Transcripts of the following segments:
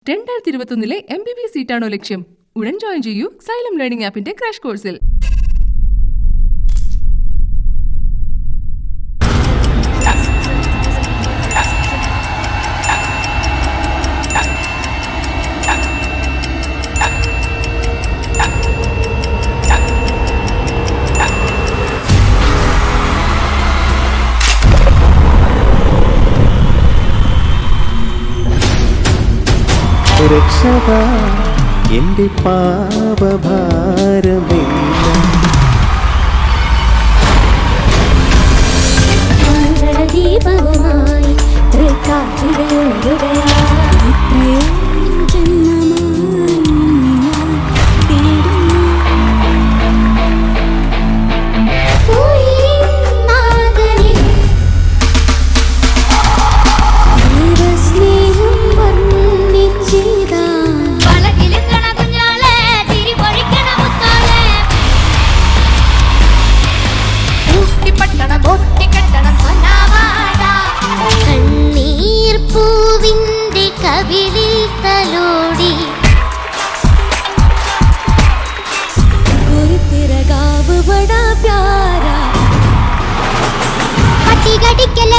2021 MBBS സീറ്റാണോ ലക്ഷ്യം? ഉടൻ join ചെയ്യൂ സൈലം ലേണിംഗ് ആപ്പിന്റെ ക്രാഷ് കോഴ്സിൽ. രക്ഷക എൻ്റെ പാപഭാരമെല്ലാം ദീപവുമായി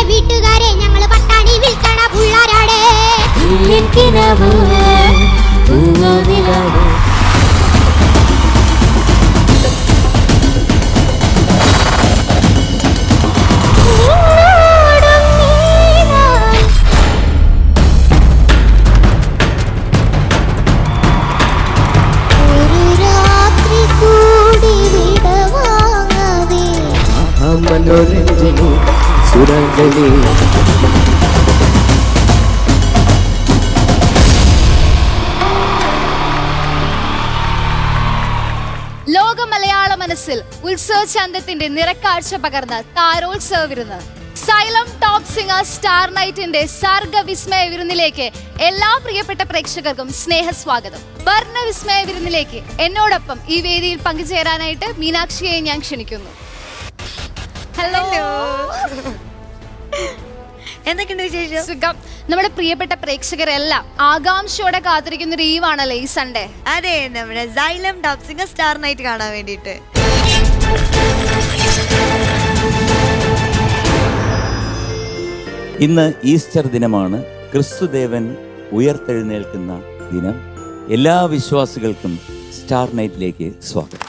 വീട്ടുകാരെ ഞങ്ങൾ പട്ടാണി വിൽക്കണ പുള്ളാരാടേ മനോരഞ്ജനി സുരഞ്ജനി ലോക മലയാള മനസ്സിൽ ഉത്സവ ചന്തത്തിന്റെ നിറക്കാഴ്ച പകർന്ന താരോത്സവ വിരുന്ന് സൈലം ടോപ്പ് സിംഗർ സ്റ്റാർ നൈറ്റിന്റെ സർഗ വിസ്മയ വിരുന്നിലേക്ക് എല്ലാ പ്രിയപ്പെട്ട പ്രേക്ഷകർക്കും സ്നേഹസ്വാഗതം. വർണ്ണ വിസ്മയ വിരുന്നിലേക്ക് എന്നോടൊപ്പം ഈ വേദിയിൽ പങ്കുചേരാനായിട്ട് മീനാക്ഷിയെ ഞാൻ ക്ഷണിക്കുന്നു. ഹലോ, എന്തൊക്കെയുണ്ട് വിശേഷം? സുഖം. നമ്മുടെ പ്രിയപ്പെട്ട പ്രേക്ഷകരെല്ലാം ആകാംക്ഷയോടെ കാത്തിരിക്കുന്ന ഒരു ഈവാണല്ലേ ഈ സൺഡേ. അതെ, നമ്മുടെ xylem top singer star night കാണാൻ വേണ്ടിയിട്ട്. ഇന്ന് ഈസ്റ്റർ ദിനമാണ്. ക്രിസ്തുദേവൻ ഉയർത്തെഴുന്നേൽക്കുന്ന ദിനം. എല്ലാ വിശ്വാസികൾക്കും സ്റ്റാർ നൈറ്റിലേക്ക് സ്വാഗതം.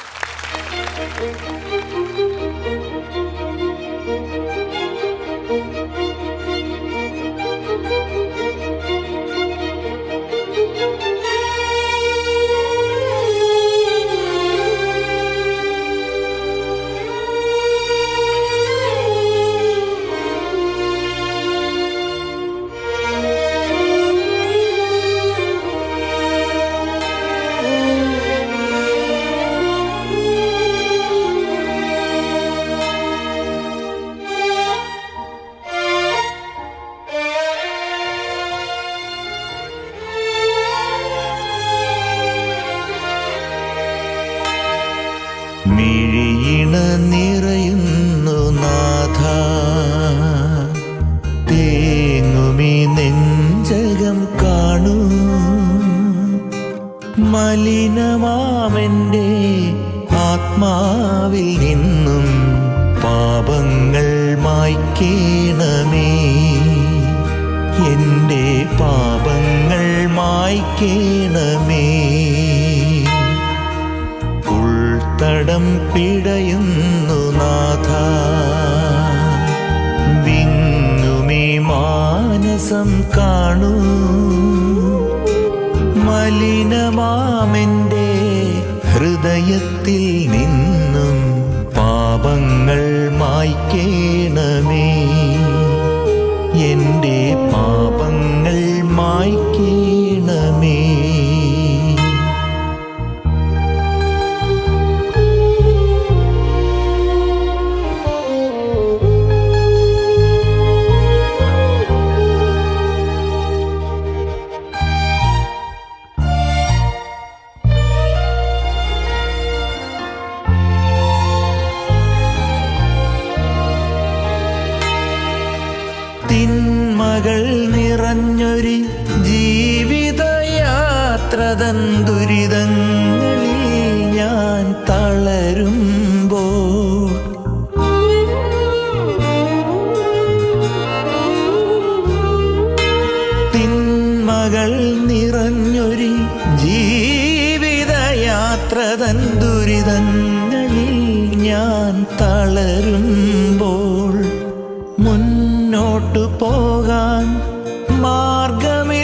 മിഴിയിണ നിറയുന്നു നാഥ, തേങ്ങുമി നെഞ്ചകം കാണൂ, മലിനമാമെൻ്റെ ആത്മാവിൽ നിന്നും പാപങ്ങൾ മായ്ക്കേണമേ, എൻ്റെ പാപങ്ങൾ മായ്ക്കേണമേ. തടം പിടയുന്നു നാഥ, വിങ്ങുമി മാനസം കാണൂ, മലിനമാമെൻ്റെ ഹൃദയത്തിൽ നിന്നും പാപങ്ങൾ മായ്ക്കേണമേ, എൻ്റെ പാപങ്ങൾ മായ്ക്കേണമേ. യാത്രതൻ ദുരിതങ്ങളിൽ ഞാൻ തളരുമ്പോൾ തിന്മകൾ നിറഞ്ഞൊരു ജീവിതയാത്രതൻ ദുരിതങ്ങളിൽ ഞാൻ തളരുമ്പോൾ മുന്നോട്ടു പോകാൻ മാർഗമില്ലാതെ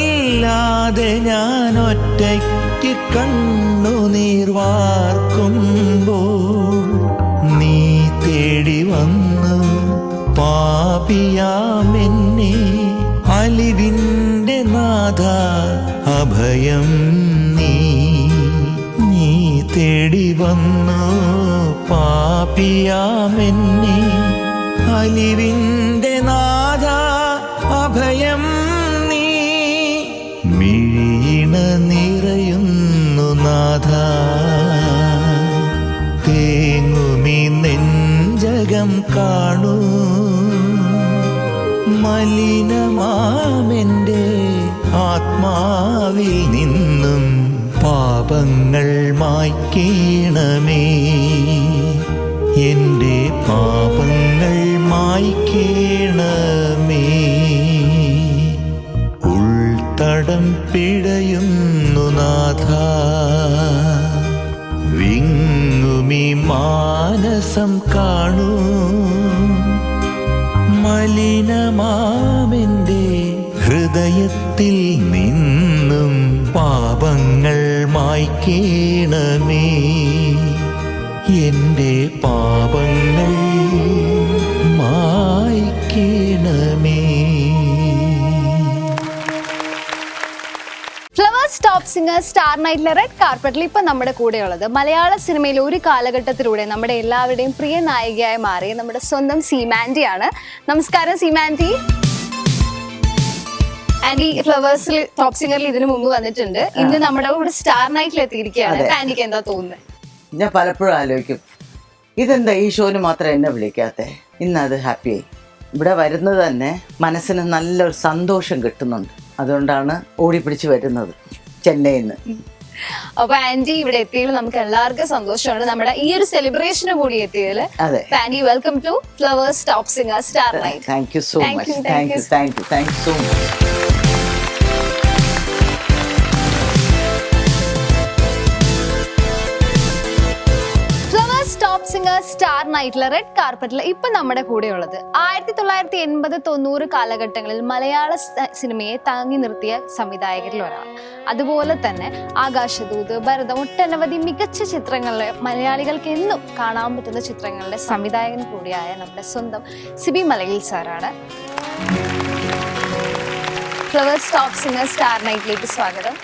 ഞാൻ ഒറ്റയ്ക്ക് കണ്ണുനീർ വാർക്കുമ്പോൾ നീ തേടി വന്നു പാപിയാമെന്നെ അലിവിൻ്റെ നാഥ അഭയം നീ തേടി വന്നു പാപിയാമെന്നെ അലിവിൻ്റെ നാഥ അഭയം നീ മിഴിയിണ നിറയുന്നു നാഥ തേങ്ങുമി നെഞ്ചകം കാണൂ മലിനമാമെൻ്റെ ആത്മാവിൽ നിന്നും പാപങ്ങൾ മായ്ക്കേണമേ എൻ്റെ പാപങ്ങൾ മായ്ക്കേണമേ ഉൾത്തടം പിഴയുന്നു നാഥ വിങ്ങുമി മാനസം കാണൂ മലിനമാമെൻ്റെ ഹൃദയത്തിൽ നിന്നും പാപങ്ങൾ മായ്ക്കേണമേ എൻ്റെ പാപങ്ങൾ മായ്ക്കേണമേ. ഫ്ലവേഴ്സ് ടോപ്പ് സിംഗർ സ്റ്റാർ നൈറ്റിലെ റെഡ് കാർപ്പറ്റിൽ ഇപ്പൊ നമ്മുടെ കൂടെയുള്ളത് മലയാള സിനിമയിൽ ഒരു കാലഘട്ടത്തിലൂടെ നമ്മുടെ എല്ലാവരുടെയും പ്രിയ നായികയായി മാറിയ നമ്മുടെ സ്വന്തം സീമാൻറ്റി ആണ്. നമസ്കാരം സീമാൻറ്റി. ആൻറ്റി ഫ്ലവേഴ്സിൽ ടോപ്പ് സിംഗറിൽ ഇതിനു മുമ്പ് വന്നിട്ടുണ്ട്. ഇന്ന് നമ്മുടെ കൂടെ സ്റ്റാർ നൈറ്റിൽ എത്തിയിരിക്കുകയാണ്. ആൻറ്റിക്ക് എന്താ തോന്നുന്നത്? ഞാൻ പലപ്പോഴും ആലോചിക്കും, ഇതെന്താ ഈ ഷോന് മാത്രം എന്നെ വിളിക്കാത്തേ. ഇന്നത് ഹാപ്പിയായി. ഇവിടെ വരുന്നത് തന്നെ മനസ്സിന് നല്ലൊരു സന്തോഷം കിട്ടുന്നുണ്ട്. അതുകൊണ്ടാണ് ഓടിപ്പിടിച്ച് വരുന്നത് ചെന്നൈയിൽ നിന്ന്. അപ്പൊ ആന്റി ഇവിടെ എത്തിയതിൽ നമുക്ക് എല്ലാവർക്കും സന്തോഷമാണ്. നമ്മുടെ ഈ ഒരു സെലിബ്രേഷന് കൂടി എത്തിയതിൽ auntie welcome to flowers top singer star night. Thank you so much. Thank you so much. Top singer star നൈറ്റിലെ റെഡ് കാർപ്പറ്റിൽ ഇപ്പൊ നമ്മുടെ കൂടെയുള്ളത് 1980-90 കാലഘട്ടങ്ങളിൽ മലയാള സിനിമയെ താങ്ങി നിർത്തിയ സംവിധായകരിൽ ഒരാൾ. അതുപോലെ തന്നെ ആകാശദൂത്, ഭരതം, ഒട്ടനവധി മികച്ച ചിത്രങ്ങളിലെ മലയാളികൾക്ക് എന്നും കാണാൻ പറ്റുന്ന ചിത്രങ്ങളുടെ സംവിധായകൻ കൂടിയായ നമ്മുടെ സ്വന്തം സിബി മലയിൽ സാറാണ്. ഫ്ലവേഴ്സ് ടോപ്പ് സിംഗർ സ്റ്റാർ നൈറ്റിലേക്ക് സ്വാഗതം.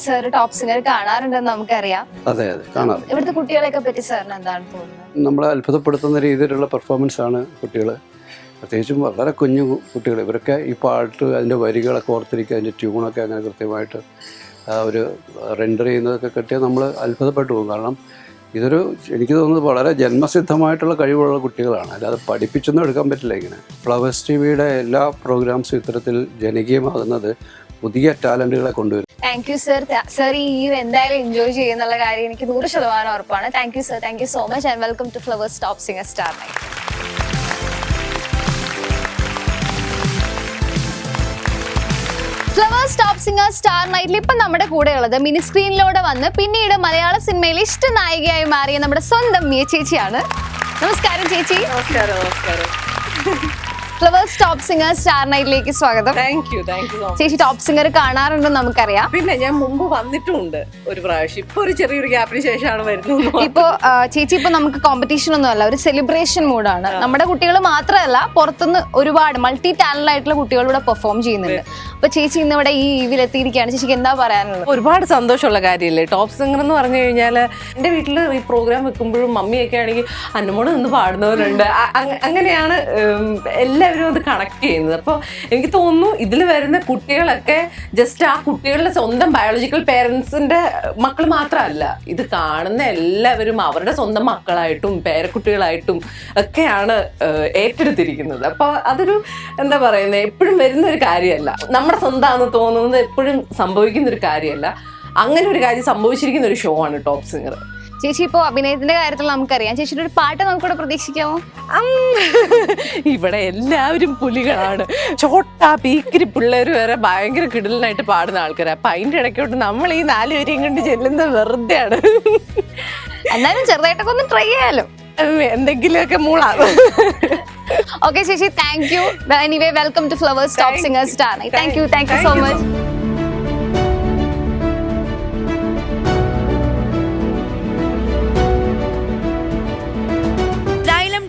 സാർ ടോപ്പ് സിംഗർ കാണാറുണ്ടെന്ന് നമുക്കറിയാം. അതെ അതെ കാണാറുണ്ട്. ഇവിടുത്തെ കുട്ടികളെയൊക്കെ പറ്റി സാറിന് എന്താണ് തോന്നുന്നത്? നമ്മളെ അത്ഭുതപ്പെടുത്തുന്ന രീതിയിലുള്ള പെർഫോമൻസ് ആണ് കുട്ടികൾ, പ്രത്യേകിച്ചും വളരെ കുഞ്ഞു കുട്ടികൾ. ഇവരൊക്കെ ഈ പാട്ട് അതിൻ്റെ വരികളൊക്കെ ഓർത്തിരിക്കുക, അതിൻ്റെ ട്യൂണൊക്കെ അങ്ങനെ കൃത്യമായിട്ട് ഒരു റെൻഡർ ചെയ്യുന്നതൊക്കെ കിട്ടിയാൽ നമ്മൾ അത്ഭുതപ്പെട്ടു പോകും. കാരണം ഇതൊരു എനിക്ക് തോന്നുന്നത് വളരെ ജന്മസിദ്ധമായിട്ടുള്ള കഴിവുള്ള കുട്ടികളാണ്, അല്ലാതെ പഠിപ്പിച്ചൊന്നും എടുക്കാൻ പറ്റില്ല. ഇങ്ങനെ ഫ്ലവേഴ്സ് ടിവിയുടെ എല്ലാ പ്രോഗ്രാംസും ഇത്തരത്തിൽ ജനകീയമാകുന്നത് പുതിയ ടാലന്റുകളെ കൊണ്ടുവരും. Thank you sir. സർ ഈ എന്തായാലും എൻജോയ് ചെയ്യുന്നുള്ള കാര്യം എനിക്ക് 100% ഉറപ്പാണ്. Thank you sir. Thank you so much and welcome to flowers top singer star night. Flowers top singer star നൈറ്റിൽ ഇപ്പൊ നമ്മുടെ കൂടെയുള്ളത് മിനി സ്ക്രീനിലൂടെ വന്ന് പിന്നീട് മലയാള സിനിമയിൽ ഇഷ്ട നായികയായി മാറിയ നമ്മുടെ സ്വന്തം മിയ ചേച്ചിയാണ്. നമസ്കാരം ചേച്ചി. നമസ്കാരം. ഫ്ലവേഴ്സ് ടോപ്പ് സിംഗർ സ്റ്റാർ നൈറ്റിലേക്ക് സ്വാഗതം. Thank you. ചേച്ചി ടോപ്പ് സിംഗർ കാണാറുണ്ടെന്ന് നമുക്കറിയാം. പിന്നെ ഞാൻ മുമ്പ് വന്നിട്ടുണ്ട് ഒരു പ്രാവശ്യം. ഇപ്പൊ ഒരു ചെറിയൊരു ഗ്യാപ്പിന് ശേഷമാണ് വരുന്നത്. ഇപ്പൊ ചേച്ചി ഇപ്പൊ നമുക്ക് കോമ്പറ്റീഷൻ ഒന്നും അല്ല, ഒരു സെലിബ്രേഷൻ മൂഡാണ്. നമ്മുടെ കുട്ടികൾ മാത്രമല്ല, പുറത്തുനിന്ന് ഒരുപാട് മൾട്ടി ടാലന്റ് ആയിട്ടുള്ള കുട്ടികൾ ഇവിടെ പെർഫോം ചെയ്യുന്നുണ്ട്. അപ്പൊ ചേച്ചി ഇന്ന് ഇവിടെ ഈ ഈവിൽ എത്തിയിരിക്കുകയാണ്. ചേച്ചിക്ക് എന്താ പറയാനുള്ളത്? ഒരുപാട് സന്തോഷമുള്ള കാര്യമല്ലേ ടോപ്പ് സിംഗർ എന്ന് പറഞ്ഞു കഴിഞ്ഞാൽ. എന്റെ വീട്ടിൽ ഈ പ്രോഗ്രാം വെക്കുമ്പോഴും മമ്മിയൊക്കെ ആണെങ്കിൽ അന്നമോട് നിന്ന് പാടുന്നവരുണ്ട്. അങ്ങനെയാണ് എല്ലാവരും എല്ലാവരും അത് കണക്ട് ചെയ്യുന്നത്. അപ്പോൾ എനിക്ക് തോന്നുന്നു ഇതിൽ വരുന്ന കുട്ടികളൊക്കെ ജസ്റ്റ് ആ കുട്ടികളുടെ സ്വന്തം ബയോളജിക്കൽ പേരൻസിൻ്റെ മക്കൾ മാത്രമല്ല, ഇത് കാണുന്ന എല്ലാവരും അവരുടെ സ്വന്തം മക്കളായിട്ടും പേരക്കുട്ടികളായിട്ടും ഒക്കെയാണ് ഏറ്റെടുത്തിരിക്കുന്നത്. അപ്പോൾ അതൊരു എന്താ പറയുന്നത്, എപ്പോഴും വരുന്നൊരു കാര്യമല്ല, നമ്മുടെ സ്വന്തമാണെന്ന് തോന്നുന്നത് എപ്പോഴും സംഭവിക്കുന്ന ഒരു കാര്യമല്ല. അങ്ങനെ ഒരു കാര്യം സംഭവിച്ചിരിക്കുന്ന ഒരു ഷോ ആണ് ടോപ്പ് സിംഗർ. ചേച്ചി ഇപ്പോൾ അഭിനയത്തിന്റെ കാര്യത്തിൽ നമുക്കറിയാം, ചേച്ചിയുടെ ഒരു പാട്ട് നമുക്കിവിടെ പ്രതീക്ഷിക്കാമോ? ഇവിടെ എല്ലാവരും പുലികളാണ്, ചോട്ടാ പീക്കിരി പിള്ളേർ വരെ ഭയങ്കര കിടലിനായിട്ട് പാടുന്ന ആൾക്കാരാണ്. അപ്പൊ അതിന്റെ ഇടയ്ക്കോട്ട് നമ്മൾ ഈ 4 പേരെയും കൊണ്ട് ചെല്ലുന്നത് വെറുതെയാണ്. എന്നാലും ചെറുതായിട്ടൊക്കെ ഒന്ന് ട്രൈ ചെയ്യാലോ, എന്തെങ്കിലുമൊക്കെ മൂളാണ്. ഓക്കെ ചേച്ചി, thank you. Anyway, welcome to flowers top singer star night. Thank you so much.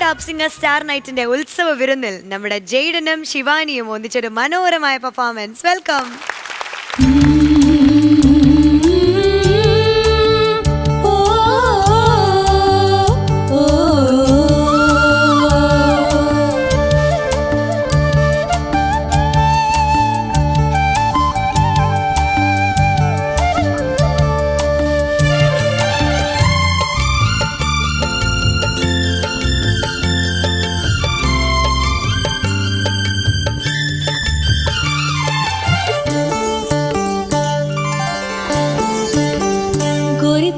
Top singer star നൈറ്റിന്റെ ഉത്സവ വിരുന്നിൽ നമ്മുടെ ജെയ്ഡനും ശിവാനിയും ഒന്നിച്ചൊരു മനോഹരമായ പെർഫോമൻസ്. വെൽക്കം.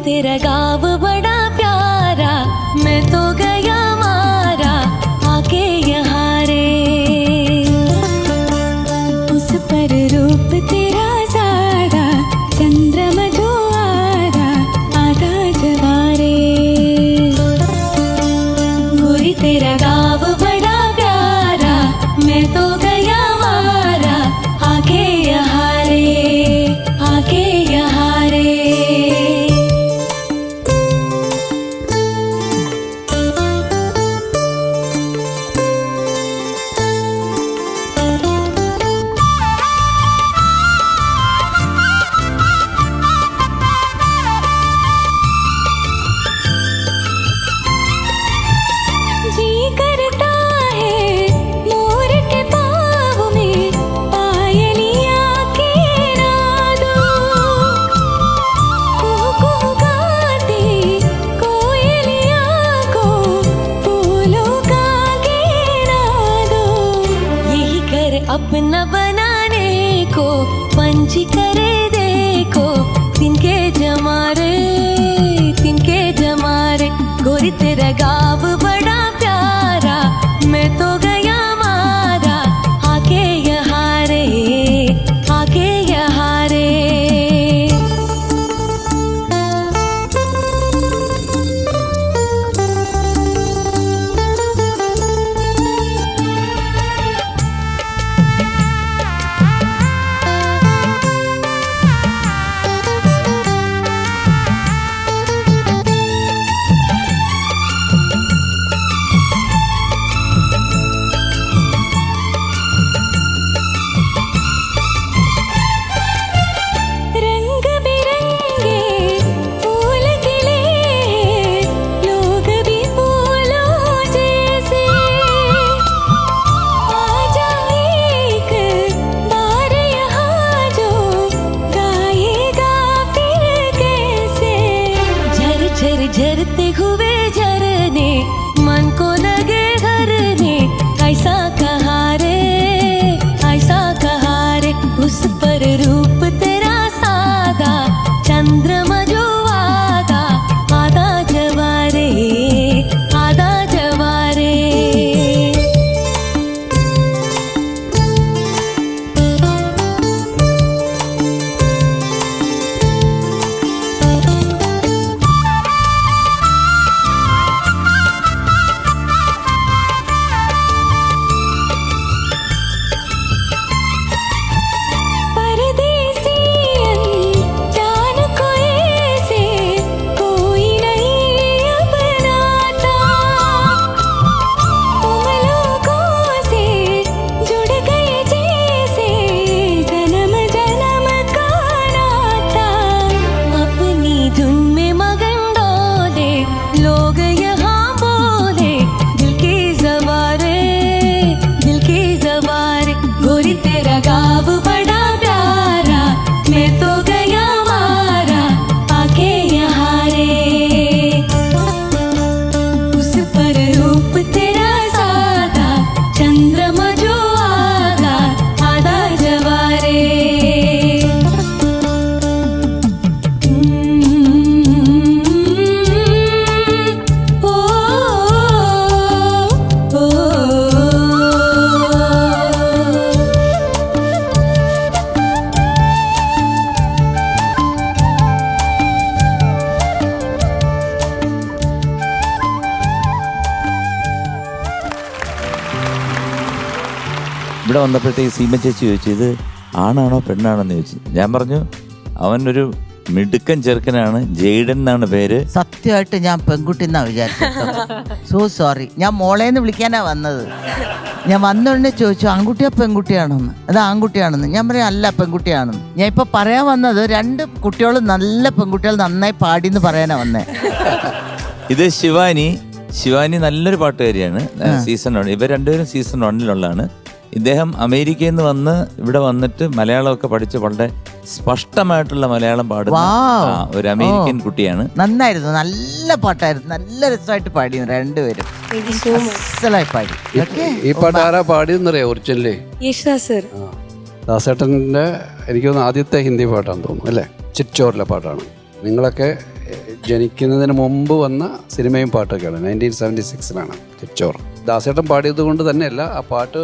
तेरा गाँव बड़ा प्यारा, मैं तो गया मारा आके यहाँ रे। उस पर रूप तेरा सारा, चंद्रमा जो आरा आधा जवारे। गोरी तेरा गाँव बड़ा प्यारा, मैं तो गया मारा आके यहाँ रे, आके यहाँ रे। अपना बनाने को पंछी करे देखो, तिनके जमारे तिनके जमारे। गोरी तेरा गाँव बड़ा प्यारा, मैं तो गया मारा आके यहाँ रे, आके यहाँ रे। ഇവിടെ വന്നപ്പോഴത്തേക്ക് സീമ ചേച്ചി ചോദിച്ചു ഇത് ആണാണോ പെണ്ണാണോ എന്ന് ചോദിച്ചു. ഞാൻ പറഞ്ഞു അവനൊരു മിടുക്കൻ ചെറുക്കനാണ്, ജെയ്ഡൻ എന്നാണ് പേര്. സത്യമായിട്ട് ഞാൻ പെൺകുട്ടി എന്നാ വിചാരിച്ചത്. സോ സോറി, ഞാൻ മോളേന്ന് വിളിക്കാനാ വന്നത്. ഞാൻ വന്നോടനെ ചോദിച്ചു ആൺകുട്ടിയോ പെൺകുട്ടിയാണോന്ന്. അത് ആൺകുട്ടിയാണെന്ന്. ഞാൻ പറയാം അല്ല പെൺകുട്ടിയാണെന്ന്. ഞാൻ ഇപ്പൊ പറയാൻ വന്നത് 2 കുട്ടികളും നല്ല പെൺകുട്ടികൾ നന്നായി പാടിന്ന് പറയാനാ വന്നേ. ഇത് ശിവാനി നല്ലൊരു പാട്ടുകാരിയാണ്. സീസൺ 1 ഇവർ രണ്ടുപേരും സീസൺ 1 ഇദ്ദേഹം അമേരിക്കയിൽ നിന്ന് വന്ന് ഇവിടെ വന്നിട്ട് മലയാളമൊക്കെ പഠിച്ച് വളരെ സ്പഷ്ടമായിട്ടുള്ള മലയാളം പാടുന്ന ഒരു അമേരിക്കൻ കുട്ടിയാണ്. നന്നായിരുന്നു, നല്ല പാട്ടായിരുന്നു, നല്ല രസമായിട്ട് പാടി രണ്ടുപേരും. അസലായി പാടി. ഈ പാട്ട് ആരാ പാടിയെന്നറിയാം ഒറിജിനലി? ദാസേട്ടൻ്റെ എനിക്ക് തോന്നുന്നു ആദ്യത്തെ ഹിന്ദി പാട്ടാണെന്ന് തോന്നുന്നു അല്ലേ? ചിറ്റോറിലെ പാട്ടാണ്. നിങ്ങളൊക്കെ ജനിക്കുന്നതിന് മുമ്പ് വന്ന സിനിമയും പാട്ടൊക്കെയാണ്. 1976 ചിറ്റോർ. ദാസേട്ടൻ പാടിയത് കൊണ്ട് തന്നെയല്ല, ആ പാട്ട്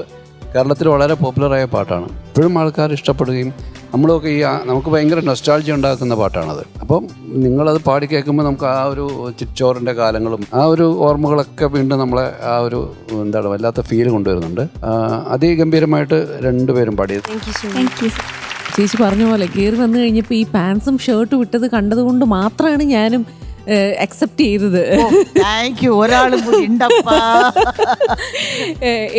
കേരളത്തിൽ വളരെ പോപ്പുലറായ പാട്ടാണ്. ഇപ്പോഴും ആൾക്കാർ ഇഷ്ടപ്പെടുകയും നമ്മളൊക്കെ നമുക്ക് ഭയങ്കര നൊസ്റ്റാൾജി ഉണ്ടാക്കുന്ന പാട്ടാണത്. അപ്പം നിങ്ങളത് പാടി കേൾക്കുമ്പോൾ നമുക്ക് ആ ഒരു ചിറ്റോറിൻ്റെ കാലങ്ങളും ആ ഒരു ഓർമ്മകളൊക്കെ വീണ്ടും നമ്മളെ ആ ഒരു വല്ലാത്ത ഫീൽ കൊണ്ടുവരുന്നുണ്ട്. അതിഗംഭീരമായിട്ട് രണ്ടുപേരും പാടിയത്. ചേച്ചി പറഞ്ഞ പോലെ കയറി വന്നു കഴിഞ്ഞപ്പോൾ ഈ പാൻസും ഷർട്ടും ഇട്ടത് കണ്ടതുകൊണ്ട് മാത്രമാണ് ഞാനും അക്സെപ്റ്റ് ചെയ്തത്.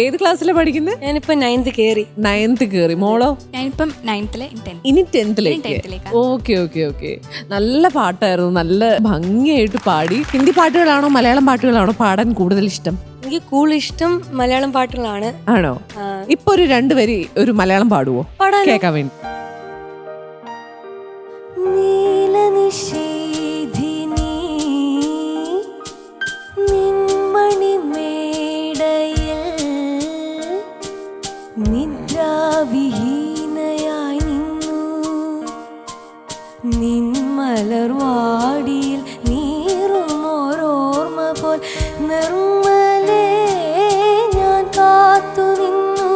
ഏത് ക്ലാസ്സിലാണ് പഠിക്കുന്നത്? ഞാനിപ്പോ 9th കയറി. മോളോ? ഞാനിപ്പം 9th ഇനി 10th. ഓക്കെ. നല്ല പാട്ടായിരുന്നു, നല്ല ഭംഗിയായിട്ട് പാടി. ഹിന്ദി പാട്ടുകളാണോ മലയാളം പാട്ടുകളാണോ പാടാൻ കൂടുതൽ ഇഷ്ടം? എനിക്ക് കൂടുതൽ ഇഷ്ടം മലയാളം പാട്ടുകളാണ്. ആണോ? ഇപ്പൊ ഒരു 2 വരി ഒരു മലയാളം പാടുവോ? കേൾക്കാൻ വേണ്ടി. നിദ്രാവിഹീനയായി നിന്നു നിന്മലർവാടിയിൽ നീറുമോരോർമ്മ പോൽ നിർമ്മലേ ഞാൻ കാത്തു നിന്നു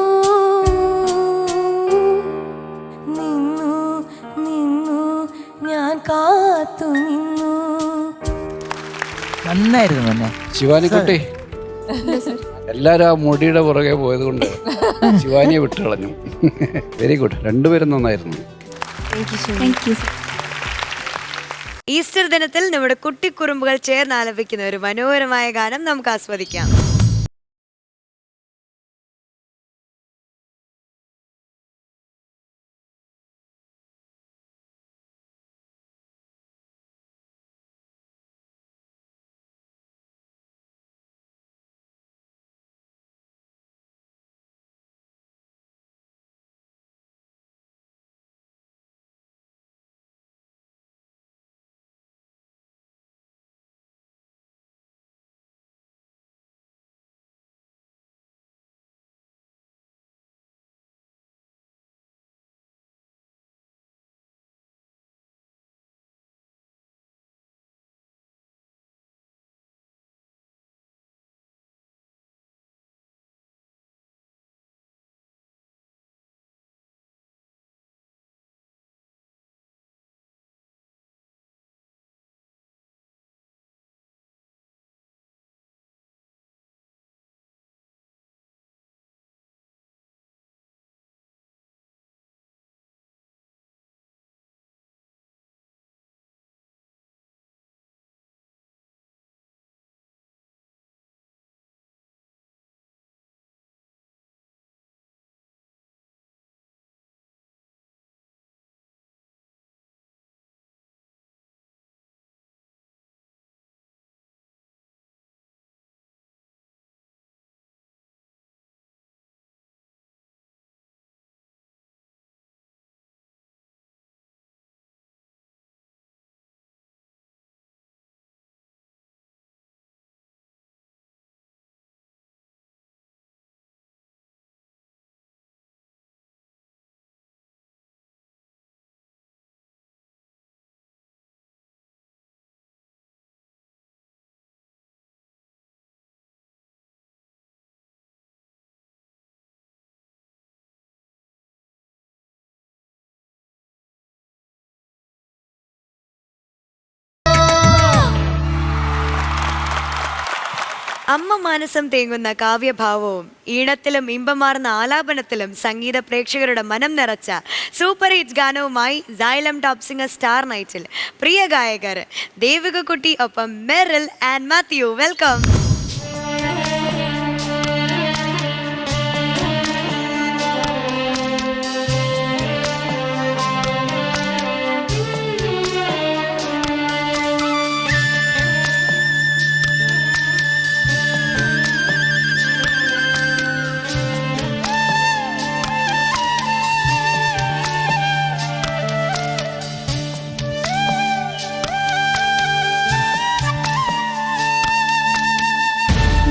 ഞാൻ കാത്തു നിന്നു. നന്നായിരുന്നു ശിവാനിക്കുട്ടി. എല്ലാരും ആ മുടിയുടെ പുറകെ പോയത് കൊണ്ട് ശിവാനിയെ വിട്ടുകളഞ്ഞു. വെരി ഗുഡ്, രണ്ടുപേരും നന്നായിരുന്നു. ഈസ്റ്റർ ദിനത്തിൽ നമ്മുടെ കുട്ടിക്കുറുമ്പുകൾ ചേർന്ന് ആലപിക്കുന്ന ഒരു മനോഹരമായ ഗാനം നമുക്ക് ആസ്വദിക്കാം. അമ്മ മാനസം തേങ്ങുന്ന കാവ്യഭാവവും ഈണത്തിലും ഇമ്പമാർന്ന ആലാപനത്തിലും സംഗീത പ്രേക്ഷകരുടെ മനം നിറച്ച സൂപ്പർ ഹിറ്റ് ഗാനവുമായി സൈലം ടോപ്പ് സിംഗർ സ്റ്റാർ നൈറ്റിൽ പ്രിയ ഗായകർ ദേവികക്കുട്ടി ഒപ്പം മെറിൽ ആൻഡ് മാത്യു. വെൽക്കം.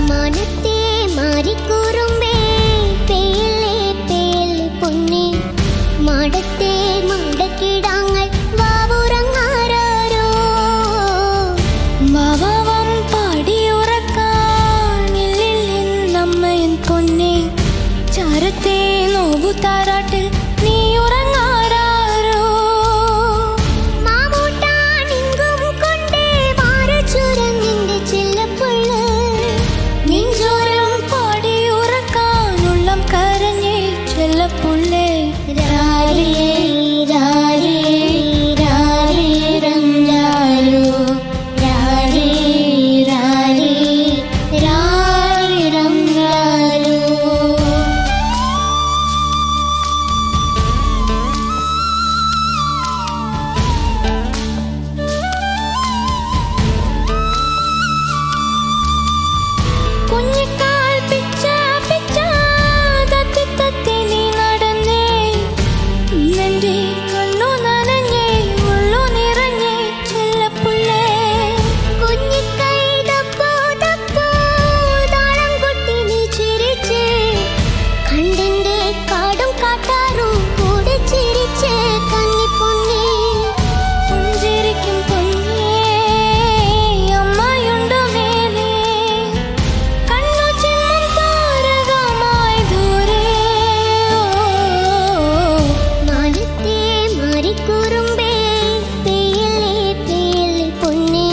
മാനത്തെ മാറിക്കൂറുമ്പേ പേലെ പേലെ പൊന്നെ മാടത്തെ മാടക്കിടാങ്ങൾ വാവുറങ്ങാരോ വാവാവം പാടിയുറക്കാനില്ലമ്മയൻ പൊന്നെ ചരത്തെ നോവു താരാട്ടിൽ നീ ഉറങ്ങാരോ മാമൂട്ടാണിങ്കും കൊണ്ടേ മാരച്ചുരങ്ങിന്റെ ചെല്ലപ്പുള്ള നെഞ്ചോരം പാടിയുറക്കാനുള്ളം കരഞ്ഞേ ചെല്ലപ്പുള്ളേ രാരേ രാരേ രാരേ രംഗാരോ രാരേ രാരേ രാരേ രംഗാരോ. കുഞ്ഞിക്കാൽ പിച്ച പിച്ച തത്തി തത്തി നീ നടന്നേ നിന്റെ കണ്ണു നനഞ്ഞേ ഉള്ളു നിറഞ്ഞേ ചെല്ലപ്പുള്ളേ കുഞ്ഞിക്കൈ തപ്പോ തപ്പോ താളം കൊട്ടി നീ ചിരിച്ചേ കണ്ടിന്റെ കാടും കാട്ടാറും കൂടെ ചിരിച്ചേ കന്നിപ്പൊന്നേ പുഞ്ചിരിക്കും പൊന്നേ അമ്മയുണ്ടോ മേലേ കണ്ണു ചിമ്മും താരകമായി ദൂരെ മാനത്തെ മാറിക്കൂറുമ്പേ പേലെ പേലെ പൊന്നെ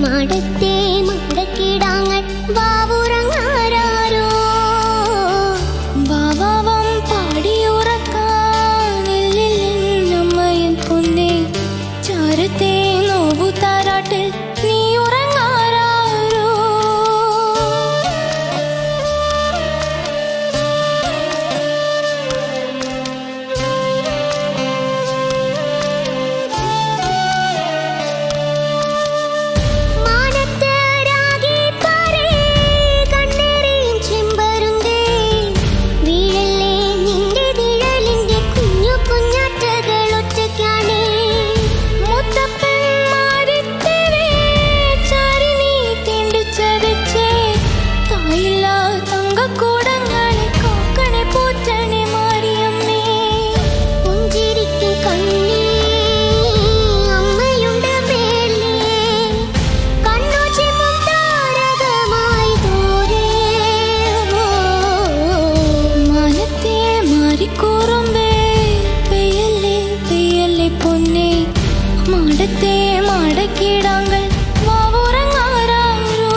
മാടത്തെ മാടക്കിടാങ്ങൾ വാവുറങ്ങാരോ വാവാവം പാടിയുറക്കാനില്ലമ്മയൻ പൊന്നെ ചാരത്തെ നോവു താരാട്ടിൽ നീ ഉറങ്ങാരോ മാനത്തെ രാഗി പാരേ കണ്ണേറിയും ചെമ്പരുന്തേ വീഴല്ലേ നിന്റെ നിഴലിന്റെ കുഞ്ഞു കുഞ്ഞാറ്റകൾ ഒറ്റയ്ക്കാണേ മുത്തപ്പൻ മാറിത്തേവേ ചാരി നീ തീണ്ടി ചതച്ചേ തായില്ല തങ്കക്കൂടങ്ങളെ കോക്കണെ പോറ്റണെ മാറിയമ്മേ പുഞ്ചിരിക്കും കണ്ണേ അമ്മയുണ്ട് മേലേ കണ്ണു ചിമ്മും താരകമായി ദൂരെ മാനത്തെ മാറിക്കൂറുമ്പേ പെയ്യല്ലേ പെയ്യല്ലേ പൊന്നെ മാടത്തെ മാടക്കിടാങ്ങൾ വാവുറങ്ങാരോ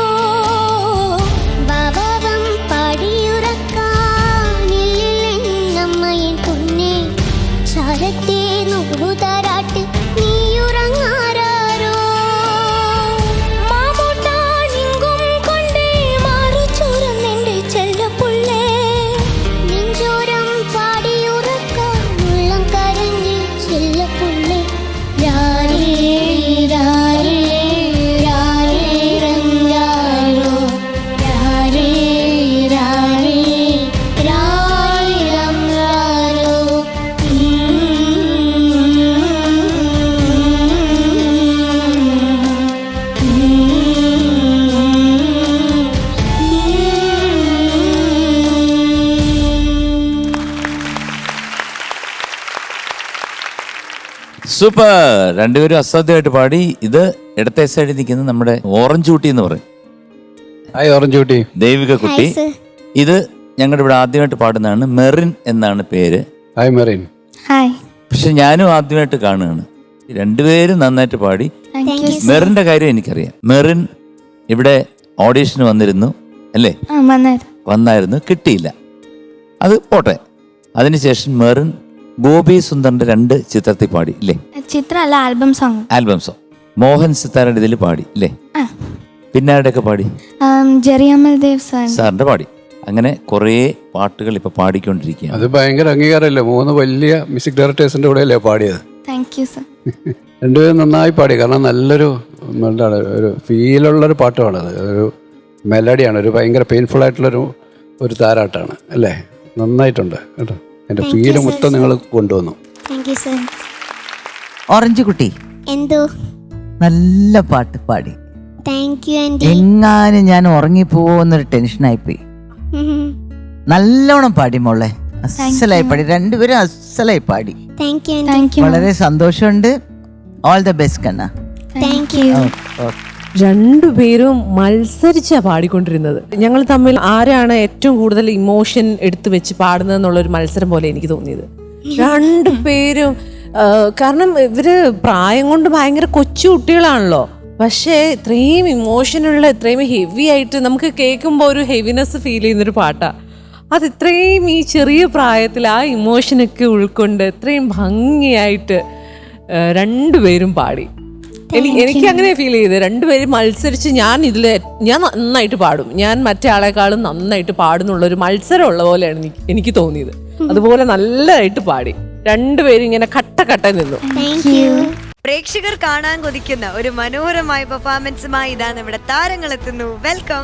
വാവാവം പാടിയുറക്കാനില്ലമ്മയൻ പൊന്നെ ചാരത്തെ നോവു താരാട്ട് നീയുറങ്ങാരോ മാമൂട്ടാനിങ്കും കൊണ്ടേ മാറിച്ചോരന്നെന്റെ ചെല്ലപ്പുള്ളേ നെഞ്ചോരം പാടിയുറക്കാനുള്ളം കരഞ്ഞ് ചെല്ലപ്പുള്ളേ രാരേ രാരേ രാരേ രംഗാരോ രാരേ രാരേ രാരേ രംഗാരോ. സൂപ്പർ. രണ്ടുപേരും അസാധ്യമായിട്ട് പാടി. ഇത് ഇടത്തെ സൈഡിൽ നിൽക്കുന്ന നമ്മുടെ ഓറഞ്ച് കുട്ടി എന്ന് പറയും. ഹായ് ഓറഞ്ച് കുട്ടി. ദേവികക്കുട്ടി. ഇത് ഞങ്ങളുടെ ഇവിടെ ആദ്യമായിട്ട് പാടുന്നതാണ്. മെറിൻ എന്നാണ് പേര്. ഹായ് മെറിൻ. ഹായ്. പക്ഷെ ഞാനും ആദ്യമായിട്ട് കാണുകയാണ്. രണ്ടുപേരും നന്നായിട്ട് പാടി. മെറിന്റെ കാര്യം എനിക്കറിയാം. മെറിൻ ഇവിടെ ഓഡീഷന് വന്നിരുന്നു. അല്ലേ? വന്നായിരുന്നു, കിട്ടിയില്ല. അത് പോട്ടെ. അതിനുശേഷം മെറിൻ ഗോപി സുന്ദറിന്റെ 2 ചിത്രത്തിൽ പാടി ഇല്ലേ? ചിത്രമല്ല, album song. Album song. Mohan സിത്താരയുടെ ഇതിൽ പാടി ഇല്ലേ? പിന്നെ ആരുടെയൊക്കെ പാടി? ജെറി അമൽ ദേവ് സാറിന്റെ പാടി. അങ്ങനെ കുറേ പാട്ടുകൾ ഇപ്പൊ പാടിക്കൊണ്ടിരിക്കുകയാണ്. അത് ഭയങ്കര അംഗീകാരമല്ലേ? 3 വലിയ മ്യൂസിക് ഡയറക്ടേഴ്സിന്റെ കൂടെ അല്ലേ പാടിയത്? Thank you sir. രണ്ടുപേരും നന്നായി പാടി. കാരണം നല്ലൊരു എന്താണ് ഒരു ഫീലുള്ളൊരു പാട്ടുമാണത്. ഒരു മെലഡിയാണ്. ഒരു ഭയങ്കര പെയിൻഫുൾ ആയിട്ടുള്ളൊരു താരാട്ടാണ് അല്ലേ? നന്നായിട്ടുണ്ട് കേട്ടോ. എൻ്റെ ഫീല് മൊത്തം നിങ്ങൾ കൊണ്ടുവന്നു. Thank you sir. ഓറഞ്ച് കുട്ടി എന്തോ നല്ല പാട്ട് പാടി. Thank you aunty. എങ്ങാനും ഞാൻ ഉറങ്ങിപ്പോന്നൊരു ടെൻഷനായിപ്പോയി. നല്ലോണം പാടി മോളെ, അസലായി പാടി. രണ്ടുപേരും അസലായി പാടി. Thank you thank U. വളരെ സന്തോഷമുണ്ട്. All the best Kanna. Thank you. രണ്ടുപേരും മത്സരിച്ചാ പാടിക്കൊണ്ടിരുന്നത്. ഞങ്ങൾ തമ്മിൽ ആരാണ് ഏറ്റവും കൂടുതൽ ഇമോഷൻ എടുത്തു വെച്ച് പാടുന്നത് എന്നുള്ളൊരു മത്സരം പോലെ എനിക്ക് തോന്നിയത്. രണ്ടുപേരും കാരണം ഇവര് പ്രായം കൊണ്ട് ഭയങ്കര കൊച്ചു കുട്ടികളാണല്ലോ. പക്ഷേ ഇത്രയും ഇമോഷനുള്ള, ഇത്രയും ഹെവി ആയിട്ട് നമുക്ക് കേൾക്കുമ്പോൾ ഒരു ഹെവിനെസ് ഫീൽ ചെയ്യുന്നൊരു പാട്ടാ അത്. ഇത്രയും ഈ ചെറിയ പ്രായത്തിൽ ആ ഇമോഷനൊക്കെ ഉൾക്കൊണ്ട് ഇത്രയും ഭംഗിയായിട്ട് രണ്ടുപേരും പാടി. എനിക്ക് അങ്ങനെ ഫീൽ ചെയ്ത്. രണ്ടുപേരും മത്സരിച്ച് ഞാൻ നന്നായിട്ട് പാടും, ഞാൻ മറ്റേ ആളെക്കാളും നന്നായിട്ട് പാടുന്നുള്ളൊരു മത്സരമുള്ള പോലെയാണ് എനിക്ക് തോന്നിയത്. അതുപോലെ നല്ലതായിട്ട് പാടി. രണ്ടുപേരും ഇങ്ങനെ കട്ട നിന്നു. പ്രേക്ഷകർ കാണാൻ കൊതിക്കുന്ന ഒരു മനോഹരമായ പെർഫോമൻസുമായി ഇതാ നമ്മുടെ താരങ്ങൾ എത്തുന്നു. വെൽക്കം.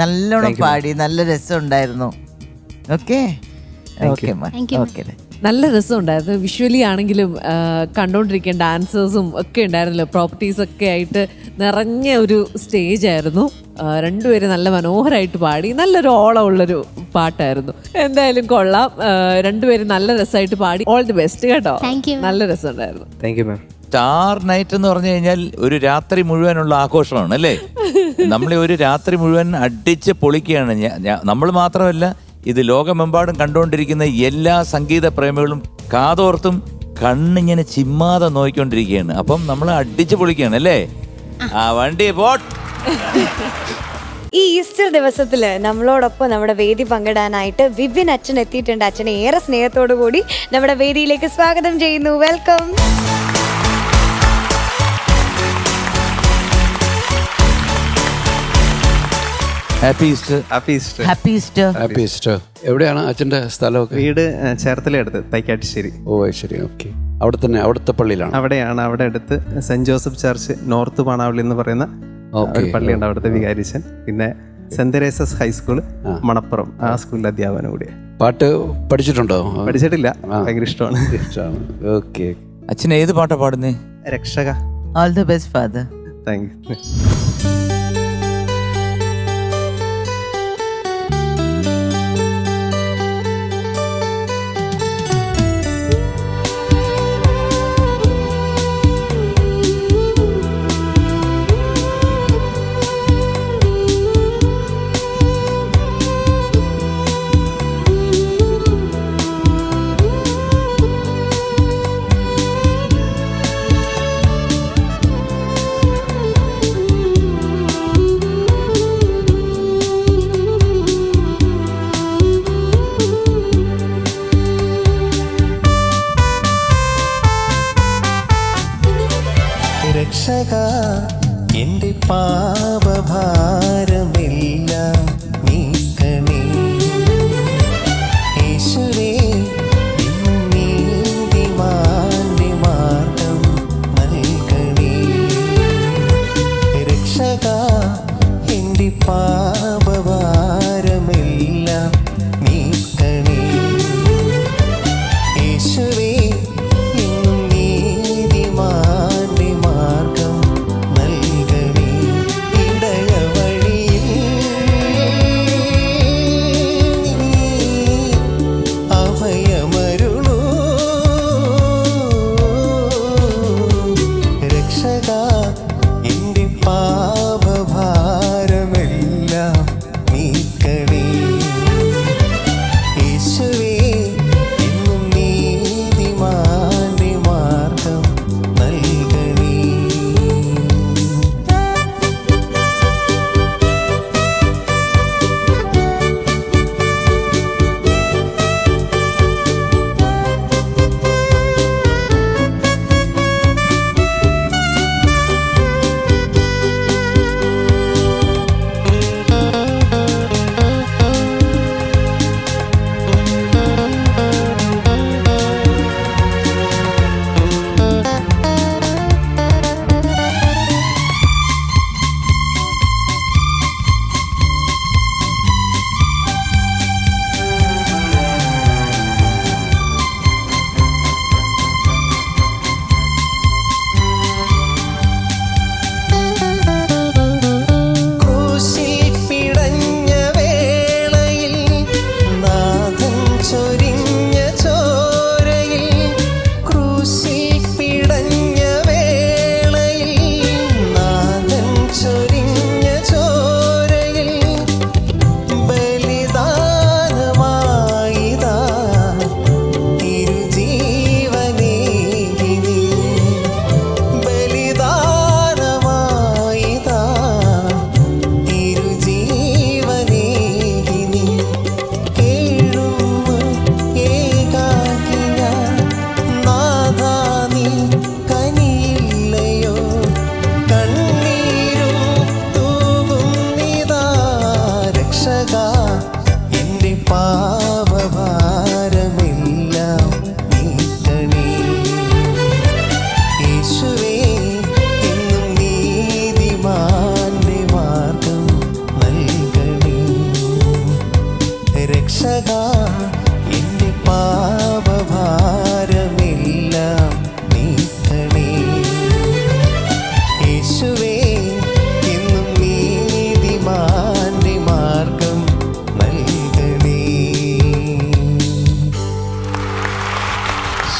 നല്ലോണം പാടി, നല്ല രസമുണ്ടായിരുന്നു. Okay okay okay. നല്ല രസമുണ്ടായിരുന്നു. വിഷ്വലി ആണെങ്കിലും കണ്ടുകൊണ്ടിരിക്കാൻ ഡാൻസേഴ്സും ഒക്കെ ഉണ്ടായിരുന്നല്ലോ, പ്രോപ്പർട്ടീസ് ഒക്കെ ആയിട്ട് നിറഞ്ഞ ഒരു സ്റ്റേജ് ആയിരുന്നു. രണ്ടുപേരും നല്ല മനോഹരമായിട്ട് പാടി, നല്ലൊരു ഓളമുള്ളൊരു പാട്ടായിരുന്നു. എന്തായാലും കൊള്ളാം, രണ്ടുപേരും നല്ല രസമായിട്ട് പാടി. ഓൾ ദി ബെസ്റ്റ് കേട്ടോ. നല്ല രസമുണ്ടായിരുന്നു. Thank you ma'am. Star night എന്ന് പറഞ്ഞു കഴിഞ്ഞാൽ ഒരു രാത്രി മുഴുവനുള്ള ആഘോഷമാണ് അല്ലേ? നമ്മളെ ഒരു രാത്രി മുഴുവൻ അടിച്ച് പൊളിക്കുകയാണ്. നമ്മൾ മാത്രമല്ല, ഇത് ലോകമെമ്പാടും കണ്ടുകൊണ്ടിരിക്കുന്ന എല്ലാ സംഗീത പ്രേമികളും കാതോർത്തും കണ്ണിങ്ങനെ ചിമ്മാതെ നോക്കിക്കൊണ്ടിരിക്കുകയാണ്. അപ്പം നമ്മൾ അടിച്ച് പൊളിക്കുകയാണ് അല്ലേ? ആ വണ്ടി പോട്ട്. ഈ ഈസ്റ്റർ ദിവസത്തില് നമ്മളോടൊപ്പം നമ്മുടെ വേദി പങ്കിടാനായിട്ട് വിപിൻ അച്ഛൻ എത്തിയിട്ടുണ്ട്. അച്ഛനെ ഏറെ സ്നേഹത്തോടു കൂടി നമ്മുടെ വേദിയിലേക്ക് സ്വാഗതം ചെയ്യുന്നു. Welcome. Happy Easter. Happy Easter. Happy Easter. എവിടെയാണ് അച്ഛൻ്റെ സ്ഥലമൊക്കെ? വീട് ചേർത്തലയടുത്ത് തൈക്കാട്ടുശ്ശേരി. ഓ ശരി, ഓക്കെ. അവിടെ തന്നെ, അവിടുത്തെ പള്ളിയിലാണ്? അവിടെയാണ്. അവിടെ അടുത്ത് Saint Joseph church north Panavally എന്ന് പറയുന്ന ഒരു പള്ളിയുണ്ട്, അവിടുത്തെ വികാരിച്ചൻ. പിന്നെ സെന്റ് തെരേസസ് ഹൈസ്കൂൾ മണപ്പുറം, ആ സ്കൂളിലെ അധ്യാപനം കൂടിയാണ്. പാട്ട് പഠിച്ചിട്ടുണ്ടോ? പഠിച്ചിട്ടില്ല, ഭയങ്കര ഇഷ്ടമാണ്. ഇഷ്ടമാണ്. ഓക്കെ. അച്ഛൻ ഏത് പാട്ടാ പാടുന്നേ? രക്ഷക. All the best father. Thank you. രക്ഷക എൻ്റെ പാപഭാരമെല്ലാം നീക്കണേ. യേശുവേ എന്നും നീതിമാന്റെ മാർഗം നൽകണേ. രക്ഷക എൻ്റെ പാപഭാരമെല്ലാം നീക്കണേ. യേശുവേ എന്നും നീതിമാന്റെ മാർഗം നൽകണേ. ഇടയവഴിയിൽ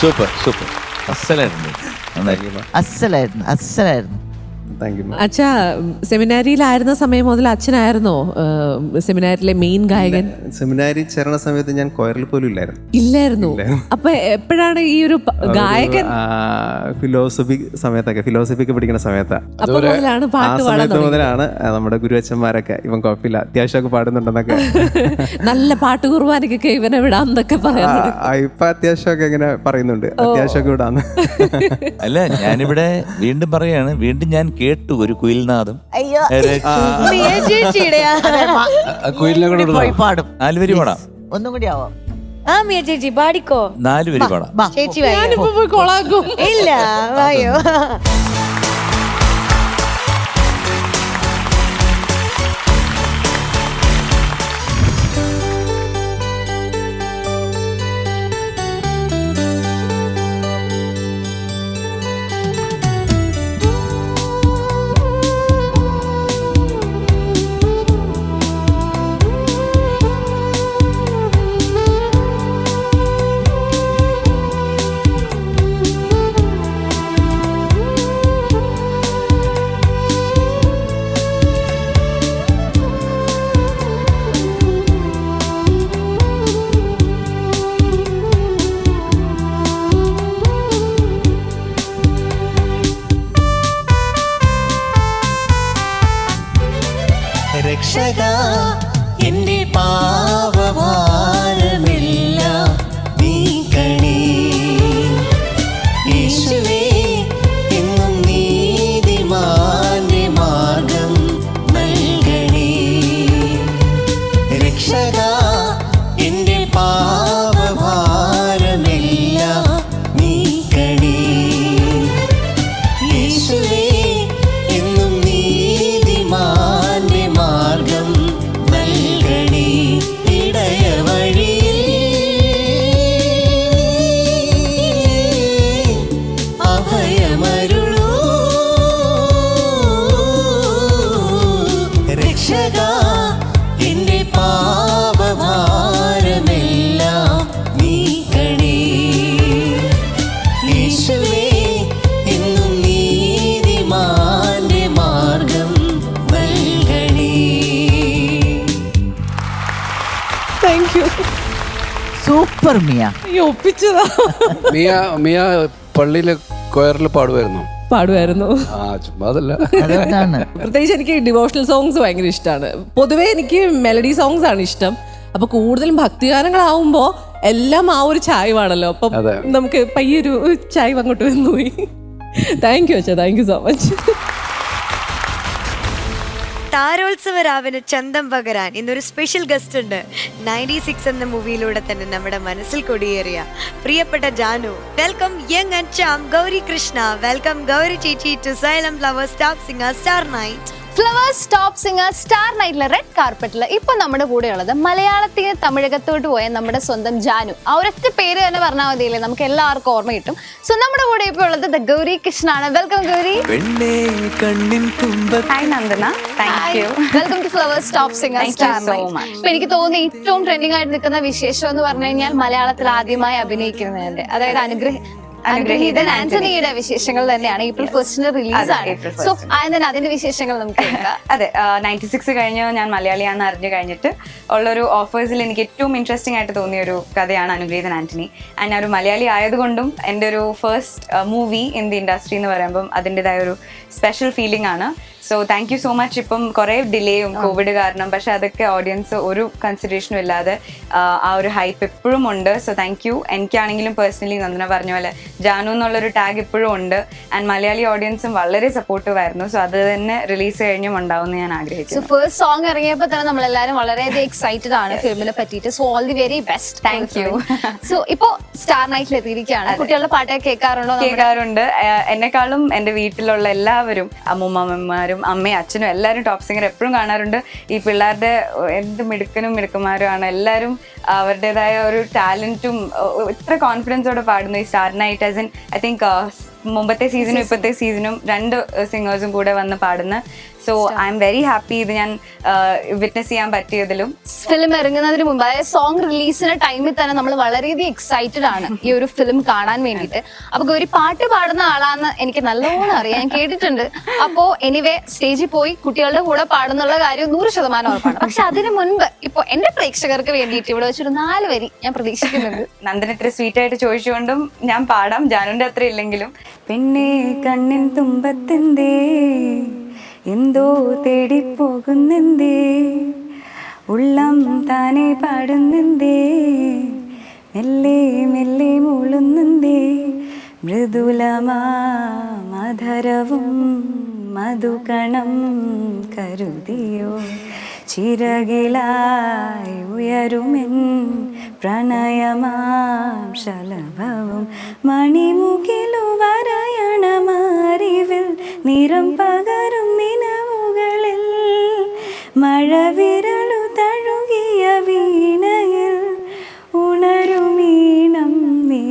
സൂപ്പർ സൂപ്പർ, അസലായിട്ടുണ്ട്, നന്നായി. അസലായിരുന്നു. Thank you. അച്ഛാ, സെമിനാരിയിലായിരുന്ന സമയം മുതൽ അച്ഛനായിരുന്നോ സെമിനാരിലെ മെയിൻ ഗായകൻ? സെമിനാരി ചേർന്ന സമയത്ത് ഞാൻ കൊയറിൽ പോലും ഇല്ലായിരുന്നു. അപ്പൊ എപ്പോഴാണ് ഈ ഒരു ഗായകൻ? ഫിലോസഫിക്ക് പഠിക്കുന്ന സമയത്താണ്. അപ്പൊ മുതലാണ് ആ പാട്ട് പാടാൻ സമയത്ത് തുടങ്ങിയത്? മുതലാണ് നമ്മുടെ ഗുരുവച്ചന്മാരൊക്കെ ഇവൻ കുഴപ്പമില്ല, അത്യാവശ്യമൊക്കെ പാടുന്നുണ്ടെന്നൊക്കെ. നല്ല പാട്ട് കുർബാനക്കൊക്കെ ഇവനെ വിടാന്നൊക്കെ പറയാൻ തുടങ്ങി. ഇപ്പൊ അത്യാവശ്യമൊക്കെ ഇങ്ങനെ പറയുന്നുണ്ട്, അത്യാവശ്യമൊക്കെ വിടാന്ന്. അല്ല, ഞാനിവിടെ വീണ്ടും പറയാണ്, വീണ്ടും ഞാൻ കേട്ടു ഒരു കുയിൽനാദം. പോയി പാടും. 4 വരി പാടാം. ഒന്നും കൂടി ആവാം. മിയ ചേച്ചി പാടിക്കോ. 4 വരി പാടാം. ചേച്ചി ഞാനിപ്പോ പോയി കൊളാക്കും. ഇല്ല, വായോ. രക്ഷക എന്റെ പാപഭാരമെല്ലാം നീക്കണേ. യേശുവേ എന്നും നീതിമാന്റെ മാർഗം നൽകണേ. രക്ഷക എന്റെ പാപഭാരമെല്ലാം നീക്കണേ. യേശുവേ എന്നും നീതിമാന്റെ മാർഗം നൽകണേ. ഇടയവഴിയിൽ അഭയമരുളൂ. രക്ഷക എന്റെ പാപഭാരമെല്ലാം നീക്കണേ. യേശുവേ എന്നും നീതിമാന്റെ മാർഗം നൽകണേ. Thank you. സൂപ്പർ മിയ. ഒപ്പിച്ചതാ. മിയ പള്ളിയിലെ കൊയറിൽ പാടുമായിരുന്നു. പാടുമായിരുന്നു. ചുമ്മാ അതല്ല, പ്രത്യേകിച്ച് എനിക്ക് ഡിവോഷണൽ സോങ്സ് ഭയങ്കര ഇഷ്ടമാണ്. പൊതുവേ എനിക്ക് മെലഡി സോങ്സ് ആണ് ഇഷ്ടം. അപ്പൊ കൂടുതലും ഭക്തിഗാനങ്ങളാവുമ്പോ എല്ലാം ആ ഒരു ചായവാണല്ലോ. അപ്പം നമുക്ക് പയ്യൊരു ചായ അങ്ങോട്ട് വന്നു പോയി. താങ്ക് യു അച്ഛാ, താങ്ക് യു സോ മച്ച്. താരോത്സവ രാവിന് ചന്തം പകരാൻ ഇന്നൊരു സ്പെഷ്യൽ ഗസ്റ്റ് ഉണ്ട്. 96 എന്ന മൂവിയിലൂടെ തന്നെ നമ്മുടെ മനസ്സിൽ കൊടിയേറിയ പ്രിയപ്പെട്ട Janu. Welcome young and charm Gauri Krishna. Welcome Gauri ചേച്ചി to Xylem flowers top singer star night. Flowers top singer star നൈറ്റിലെ റെഡ് കാർപ്പറ്റിൽ ഇപ്പൊ നമ്മുടെ കൂടെ ഉള്ളത് മലയാളത്തിന് തമിഴകത്തോട്ട് പോയ നമ്മുടെ സ്വന്തം ജാനു. ആ ഒരൊറ്റ പേര് തന്നെ പറഞ്ഞാൽ മതിയില്ലേ, നമുക്ക് എല്ലാവർക്കും ഓർമ്മ കിട്ടും. സോ നമ്മുടെ കൂടെ ഇപ്പൊ ഉള്ളത് ഗൗരി കൃഷ്ണ ആണ്. Welcome Gauri. Hi Nandana, thank you. Welcome to flowers top singer star night. ഇപ്പൊ എനിക്ക് തോന്നുന്നു ഏറ്റവും ട്രെൻഡിങ് ആയിട്ട് നിൽക്കുന്ന വിശേഷം എന്ന് പറഞ്ഞു കഴിഞ്ഞാൽ മലയാളത്തിൽ ആദ്യമായി അഭിനയിക്കുന്നതിന്റെ, അതായത് അനുഗ്രഹീതൻ ആന്റണിയുടെ വിശേഷങ്ങൾ തന്നെയാണ്. April 1 റിലീസാണ്. സോ അതിന്റെ വിശേഷങ്ങൾ നമുക്ക് അതെ, 96 കഴിഞ്ഞ് ഞാൻ മലയാളിയാണെന്ന് അറിഞ്ഞു കഴിഞ്ഞിട്ട് ഉള്ളൊരു ഓഫേഴ്സിൽ എനിക്ക് ഏറ്റവും ഇൻട്രസ്റ്റിംഗ് ആയിട്ട് തോന്നിയ ഒരു കഥയാണ് അനുഗ്രഹീതൻ ആന്റണി. ആൻഡ് ഞാൻ ഒരു മലയാളി ആയതുകൊണ്ടും എൻ്റെ ഒരു first movie in the industry എന്ന് പറയുമ്പം അതിൻ്റെതായ ഒരു സ്പെഷ്യൽ ഫീലിംഗ് ആണ്. So thank you so much. ഇപ്പം കുറേ ഡിലേയും കോവിഡ് കാരണം, പക്ഷെ അതൊക്കെ ഓഡിയൻസ് ഒരു കൺസിഡറേഷനും ഇല്ലാതെ ആ ഒരു ഹൈപ്പ് എപ്പോഴും ഉണ്ട്. So thank you. എനിക്കാണെങ്കിലും പേഴ്സണലി നന്ദന പറഞ്ഞ പോലെ ജാനു എന്നുള്ളൊരു ടാഗ് ഇപ്പോഴും ഉണ്ട്. ആൻഡ് മലയാളി ഓഡിയൻസും വളരെ സപ്പോർട്ടീവ് ആയിരുന്നു. സോ അത് തന്നെ റിലീസ് കഴിഞ്ഞും ഉണ്ടാവും ഞാൻ ആഗ്രഹിക്കുന്നു. ഫസ്റ്റ് സോങ് ഇറങ്ങിയപ്പോൾ തന്നെ നമ്മളെല്ലാവരും വളരെയധികം എക്സൈറ്റഡ് ആണ് ഫിലിമിനെ പറ്റിയിട്ട്. So all the very best. Thank you. So ഇപ്പോ സ്റ്റാർ നൈറ്റിൽ എത്തിയിരിക്കുകയാണ്. കുട്ടികളുടെ പാട്ടൊക്കെ കേൾക്കാറുണ്ടോ? കേൾക്കാറുണ്ട്. എന്നെക്കാളും എൻ്റെ വീട്ടിലുള്ള എല്ലാവരും, അമ്മൂമ്മമാരും അമ്മയും അച്ഛനും എല്ലാവരും ടോപ്പ് സിംഗർ എപ്പോഴും കാണാറുണ്ട്. ഈ പിള്ളേരുടെ എന്ത് മിടുക്കന്മാരുമാണ് എല്ലാവരും. അവരുടേതായ ഒരു ടാലൻറ്റും ഇത്ര കോൺഫിഡൻസോടെ പാടുന്നു ഈ star night. As in I think മുമ്പത്തെ സീസണും ഇപ്പോഴത്തെ സീസണും 2 സിംഗേഴ്സും കൂടെ വന്ന് പാടുന്ന. So I am very happy ഇത് ഞാൻ വിറ്റ്നസ് ചെയ്യാൻ പറ്റിയതിലും. ഫിലിം ഇറങ്ങുന്നതിന് മുമ്പ്, അതായത് സോങ് റിലീസിന്റെ ടൈമിൽ തന്നെ നമ്മൾ വളരെയധികം എക്സൈറ്റഡ് ആണ് ഈ ഒരു ഫിലിം കാണാൻ വേണ്ടിയിട്ട്. അപ്പൊ ഗൗരി പാട്ട് പാടുന്ന ആളാന്ന് എനിക്ക് നല്ലോണം അറിയാം, ഞാൻ കേട്ടിട്ടുണ്ട്. അപ്പോ എനിവേ സ്റ്റേജിൽ പോയി കുട്ടികളുടെ കൂടെ പാടുന്നുള്ള കാര്യം 100% ഉറപ്പാണ്. പക്ഷെ അതിന് മുൻപ് ഇപ്പൊ എന്റെ പ്രേക്ഷകർക്ക് വേണ്ടിയിട്ട് ഇവിടെ വെച്ചൊരു 4 വരി ഞാൻ പ്രതീക്ഷിക്കുന്നുണ്ട്. നന്ദൻ ഇത്ര സ്വീറ്റ് ആയിട്ട് ചോദിച്ചുകൊണ്ടും ഞാൻ പാടാം, ജാനുവിന്റെ അത്ര ഇല്ലെങ്കിലും. പെണ്ണേ കണ്ണിൻ തുമ്പത്തെന്തേ എന്തോ തേടിപ്പോകുന്നെന്തേ, ഉള്ളം താനെ പാടുന്നെന്തേ, മെല്ലെ മെല്ലെ മൂളുന്നെന്തേ, മൃദുലമാ മധുരവും മധുകണം കരുതിയോ, ചിറകിലായി ഉയരുമെൻ പ്രണയമാം ശലഭവും, മണിമുകിലു വരയണമാരിവിൽ നിറം പകരും നിലവുകളിൽ, മഴവിരലു തഴുകിയ വീണയിൽ ഉണരുമീണം നീ,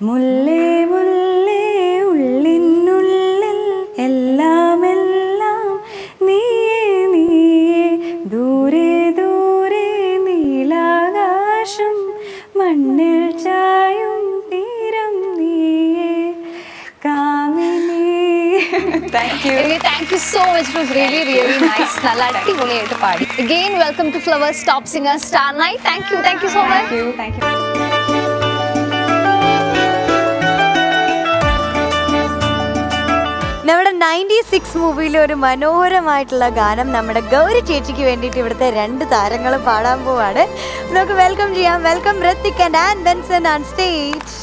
മുല്ലേ മുല്ലേ ഉള്ളിനുള്ളിൽ എല്ലാം എല്ലാം നീയേ നീയേ, ദൂരെ ദൂരെ നീലാകാശം മണ്ണിൽ ചായും തീരം നീയേ കാമിനി. Thank you. Thank you so much, it was really really nice. നല്ല അടിപൊളിയായിട്ട് പാടി. Again welcome to flowers top singer star night. Thank you so much. Thank you. നമ്മുടെ 96 മൂവിയിലെ ഒരു മനോഹരമായിട്ടുള്ള ഗാനം നമ്മുടെ ഗൗരി ചേച്ചിക്ക് വേണ്ടിയിട്ട് ഇവിടുത്തെ 2 താരങ്ങളും പാടാൻ പോവാണ്. നമുക്ക് വെൽക്കം ചെയ്യാം. Welcome Hrithik and an Benson on stage.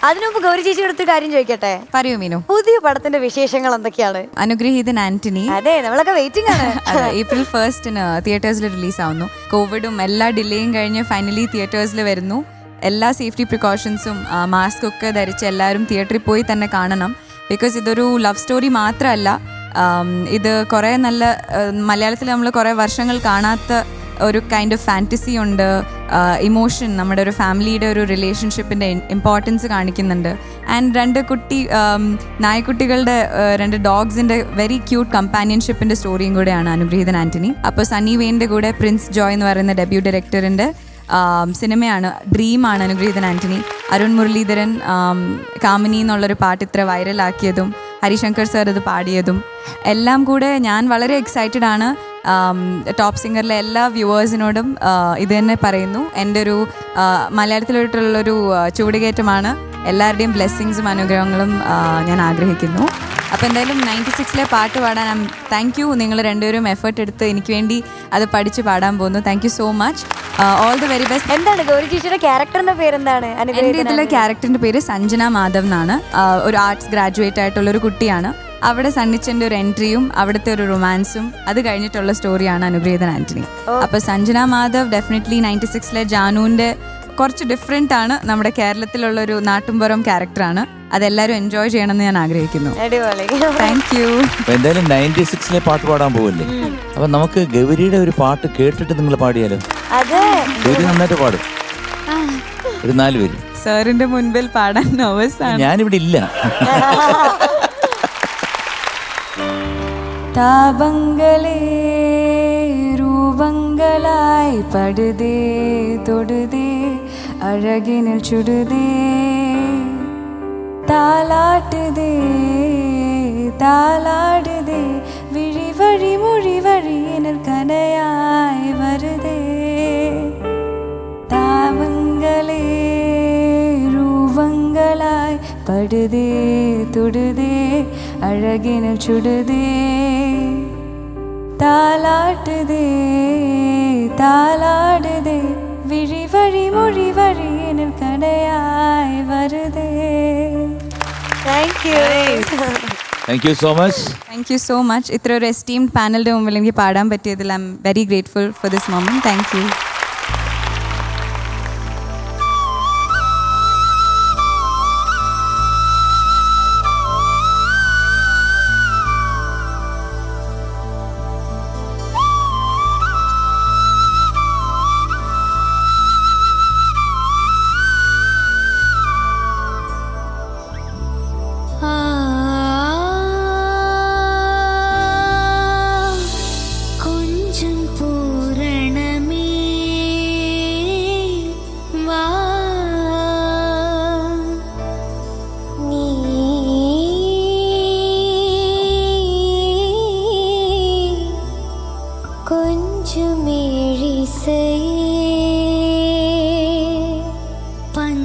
അതിനുമുമ്പ് ഗൗരി ചേച്ചി അടുത്ത കാര്യം ചോദിക്കട്ടെ. പറയൂ മീനു, പുതിയ പടത്തിന്റെ വിശേഷങ്ങൾ എന്തൊക്കെയാണ്? അനുഗ്രഹീതൻ ആന്റണി. അതെ, നമ്മളൊക്കെ വെയിറ്റിംഗ് ആണ്. April 1 തിയേറ്റേഴ്സിൽ റിലീസ് ആവുന്നു. കോവിഡും എല്ലാ ഡിലേയും കഴിഞ്ഞ് ഫൈനലി തിയേറ്റേഴ്സിൽ വരുന്നു. എല്ലാ സേഫ്റ്റി പ്രിക്കോഷൻസും മാസ്ക് ഒക്കെ ധരിച്ച് എല്ലാവരും തിയേറ്ററിൽ പോയി തന്നെ കാണണം. ബിക്കോസ് ഇതൊരു ലവ് സ്റ്റോറി മാത്രമല്ല, ഇത് കുറേ നല്ല മലയാളത്തിൽ നമ്മൾ കുറേ വർഷങ്ങൾ കാണാത്ത ഒരു കൈൻഡ് ഓഫ് ഫാൻറ്റസി ഉണ്ട്, ഇമോഷൻ, നമ്മുടെ ഒരു ഫാമിലിയുടെ ഒരു റിലേഷൻഷിപ്പിൻ്റെ ഇമ്പോർട്ടൻസ് കാണിക്കുന്നുണ്ട്. ആൻഡ് 2 നായ്ക്കുട്ടികളുടെ 2 ഡോഗ്സിൻ്റെ വെരി ക്യൂട്ട് കമ്പാനിയൻഷിപ്പിൻ്റെ സ്റ്റോറിയും കൂടെയാണ് അനുഗ്രഹീതൻ ആന്റണി. അപ്പോൾ സണ്ണി വെയിൻ്റെ കൂടെ പ്രിൻസ് ജോയ് എന്ന് പറയുന്ന ഡെബ്യൂ ഡയറക്ടറിൻ്റെ സിനിമയാണ്, ഡ്രീമാണ് അനുഗ്രഹീതൻ ആന്റണി. അരുൺ മുരളീധരൻ കാമിനി എന്നുള്ളൊരു പാട്ട് ഇത്ര വൈറലാക്കിയതും ഹരിശങ്കർ സാർ ഇത് പാടിയതും എല്ലാം കൂടെ ഞാൻ വളരെ എക്സൈറ്റഡ് ആണ്. ടോപ്പ് സിംഗറിലെ എല്ലാ വ്യൂവേഴ്സിനോടും ഇത് തന്നെ പറയുന്നു, എൻ്റെ ഒരു മലയാളത്തിലോട്ടുള്ളൊരു ചുവടുകയറ്റമാണ്. എല്ലാവരുടെയും ബ്ലെസ്സിങ്സും അനുഗ്രഹങ്ങളും ഞാൻ ആഗ്രഹിക്കുന്നു. അപ്പോൾ എന്തായാലും 96 പാട്ട് പാടാൻ താങ്ക് യു. നിങ്ങൾ 2പേരും എഫേർട്ട് എടുത്ത് എനിക്ക് വേണ്ടി അത് പഠിച്ച് പാടാൻ പോകുന്നു. Thank you so much. All the very best. എന്താണ് ഗൗരി ചേച്ചിയുടെ ക്യാരക്ടറിന്റെ പേരെന്താണ്? എൻ്റെ ഇതിലെ ക്യാരക്ടറിൻ്റെ പേര് സഞ്ജന മാധവ് എന്നാണ്. ഒരു ആർട്സ് ഗ്രാജുവേറ്റ് ആയിട്ടുള്ളൊരു കുട്ടിയാണ്. അവിടെ സണ്ണിച്ചൻ്റെ ഒരു എൻട്രിയും അവിടുത്തെ ഒരു റൊമാൻസും അത് കഴിഞ്ഞിട്ടുള്ള സ്റ്റോറിയാണ് അനുഗ്രഹീതൻ ആന്റണി. അപ്പോൾ സഞ്ജന മാധവ് ഡെഫിനറ്റ്ലി 96 ജാനുവിൻ്റെ കുറച്ച് ഡിഫറെൻ്റ് ആണ്. നമ്മുടെ കേരളത്തിലുള്ളൊരു നാട്ടുംപുറം ക്യാരക്ടറാണ്. അതെല്ലാവരും എൻജോയ് ചെയ്യണമെന്ന് ഞാൻ ആഗ്രഹിക്കുന്നു. Thank you. എന്തായാലും 96 പാട്ട് പാടാൻ പോവല്ലേ, അപ്പൊ നമുക്ക് ഗൗരിയുടെ ഒരു പാട്ട് കേട്ടിട്ട് നിങ്ങൾ പാടിയാലോ? ഗൗരി നന്നായിട്ട് പാടും. ഒരു 4 വരി. സാറിന്റെ മുൻപിൽ പാടാൻ നെർവസ് ആണ്. ഞാനിവിടെ ഇല്ല. താപങ്ങളെ രൂപങ്ങളായി പടുതേ തൊടുതേ അഴകിനിൽ ചുടുതേ, താലാട്ടുതേ താലാടുതേ, വിഴി വഴി മൊഴി വഴിയിനിൽ കനയായി വരുതേ. താപങ്ങളെ രൂപങ്ങളായി പടുതേ തൊടുതേ അഴകിനിൽ ചുടുതേ, താലാട്ടുതേ താലാടുതേ, വിഴി വഴി മൊഴി വഴിയിനിൽ കടയായി വരുതേ. Thank you so much. Thank you so much. ഇത്ര ഒരു എസ്റ്റീംഡ് പാനലിൻ്റെ മുമ്പിൽ എനിക്ക് പാടാൻ പറ്റിയതിൽ I'm very grateful for this moment. Thank you.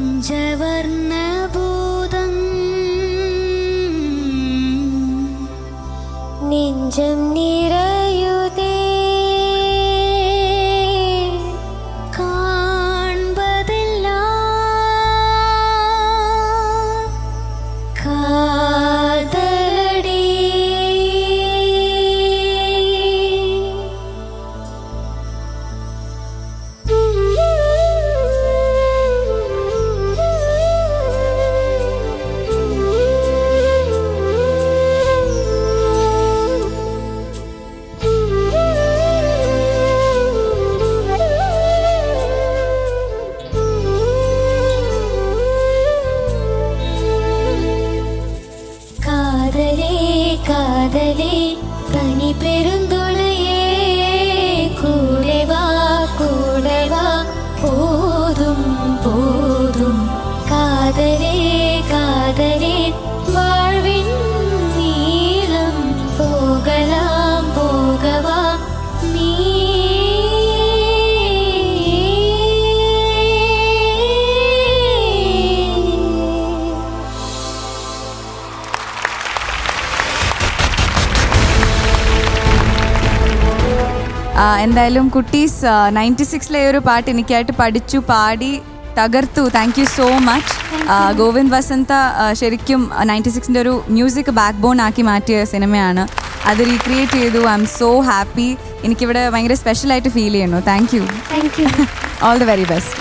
പഞ്ചവർണ്ണഭൂതം നെഞ്ചം നിറയുതേ കാതലേ കനി പെരുന്തുളയേ കൂടെ വാ പോതും കാതലേ വാഴ്വിൻ നീളം പോകവാ നീ എന്തായാലും കുട്ടീസ് 96-ലെ ഒരു പാട്ട് എനിക്കായിട്ട് പഠിച്ചു പാടി തകർത്തു. Thank you so much. Govind Vasantha ശരിക്കും 96-ൻ്റെ ഒരു മ്യൂസിക് ബാക്ക് ബോൺ ആക്കി മാറ്റിയ സിനിമയാണ്. അത് റീക്രിയേറ്റ് ചെയ്തു. I M so happy. എനിക്കിവിടെ ഭയങ്കര സ്പെഷ്യലായിട്ട് ഫീൽ ചെയ്യുന്നു. Thank you. All the very best.